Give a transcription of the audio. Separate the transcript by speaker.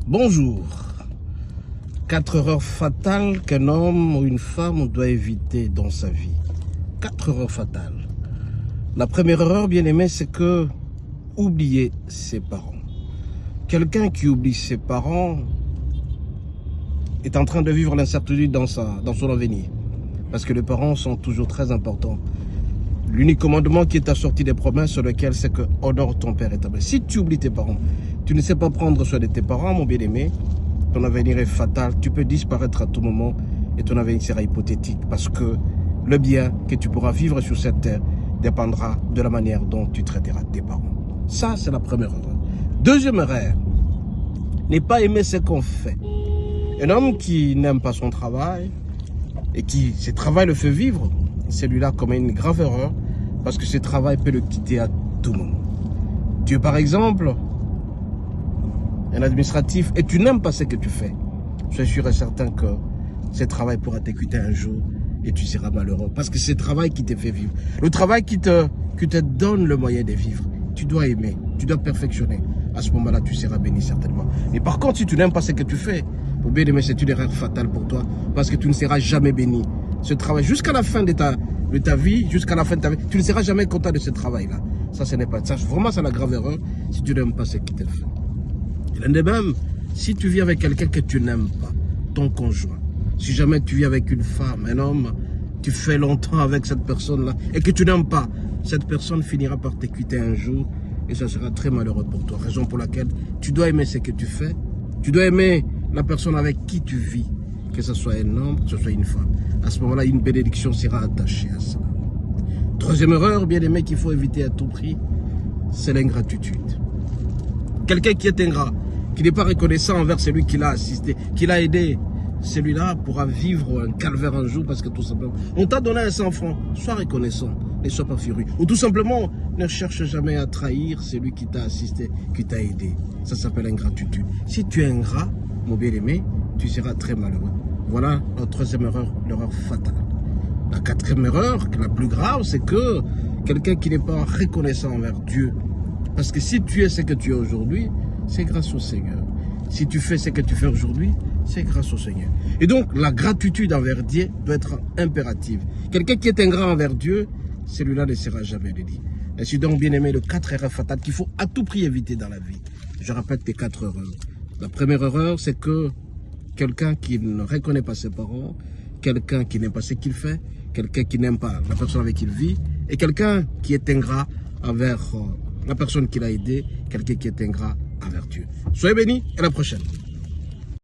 Speaker 1: Bonjour. 4 erreurs fatales qu'un homme ou une femme doit éviter dans sa vie. 4 erreurs fatales. La première erreur, bien aimé, c'est que oublier ses parents. Quelqu'un qui oublie ses parents est en train de vivre l'incertitude dans son avenir. Parce que les parents sont toujours très importants. L'unique commandement qui est assorti des promesses sur lequel c'est que honore ton père et ta mère. Si tu oublies tes parents, tu ne sais pas prendre soin de tes parents, mon bien-aimé, ton avenir est fatal. Tu peux disparaître à tout moment et ton avenir sera hypothétique. Parce que le bien que tu pourras vivre sur cette terre dépendra de la manière dont tu traiteras tes parents. Ça, c'est la première erreur. Deuxième erreur, n'est pas aimer ce qu'on fait. Un homme qui n'aime pas son travail et qui, ce travail le fait vivre, celui-là commet une grave erreur parce que ce travail peut le quitter à tout moment. Tu es par exemple un administratif et tu n'aimes pas ce que tu fais. Je suis sûr et certain que ce travail pourra te quitter un jour et tu seras malheureux parce que c'est le travail qui te fait vivre. Le travail qui te donne le moyen de vivre. Tu dois aimer, tu dois perfectionner. À ce moment-là, tu seras béni certainement. Mais par contre, si tu n'aimes pas ce que tu fais, pour bien aimer, c'est une erreur fatale pour toi parce que tu ne seras jamais béni. Ce travail, jusqu'à la fin de ta vie, jusqu'à la fin de ta vie, tu ne seras jamais content de ce travail-là. Ça, ce n'est pas ça. Vraiment, c'est la grave erreur si tu n'aimes pas ce qu'il te fait. Et l'un de même, si tu vis avec quelqu'un que tu n'aimes pas, ton conjoint, si jamais tu vis avec une femme, un homme, tu fais longtemps avec cette personne-là et que tu n'aimes pas, cette personne finira par te quitter un jour et ça sera très malheureux pour toi. Raison pour laquelle tu dois aimer ce que tu fais, tu dois aimer la personne avec qui tu vis, que ce soit un homme, que ce soit une femme. À ce moment-là, une bénédiction sera attachée à ça. Troisième erreur, bien aimé, qu'il faut éviter à tout prix, c'est l'ingratitude. Quelqu'un qui est ingrat, qui n'est pas reconnaissant envers celui qui l'a assisté, qui l'a aidé, celui-là pourra vivre un calvaire un jour parce que tout simplement, on t'a donné un 100 francs, sois reconnaissant, ne sois pas furieux. Ou tout simplement, ne cherche jamais à trahir celui qui t'a assisté, qui t'a aidé. Ça s'appelle ingratitude. Si tu es ingrat, mon bien-aimé, tu seras très malheureux. Voilà la troisième erreur, l'erreur fatale. La quatrième erreur, la plus grave, c'est que quelqu'un qui n'est pas reconnaissant envers Dieu. Parce que si tu es ce que tu es aujourd'hui, c'est grâce au Seigneur. Si tu fais ce que tu fais aujourd'hui, c'est grâce au Seigneur. Et donc, la gratitude envers Dieu doit être impérative. Quelqu'un qui est ingrat envers Dieu, celui-là ne sera jamais béni. Ainsi donc, bien aimé, les 4 erreurs fatales qu'il faut à tout prix éviter dans la vie. Je répète les 4 erreurs. La première erreur, c'est que quelqu'un qui ne reconnaît pas ses parents, quelqu'un qui n'aime pas ce qu'il fait, quelqu'un qui n'aime pas la personne avec qui il vit, et quelqu'un qui est ingrat envers la personne qui l'a aidé, quelqu'un qui est ingrat envers Dieu. Soyez bénis, à la prochaine.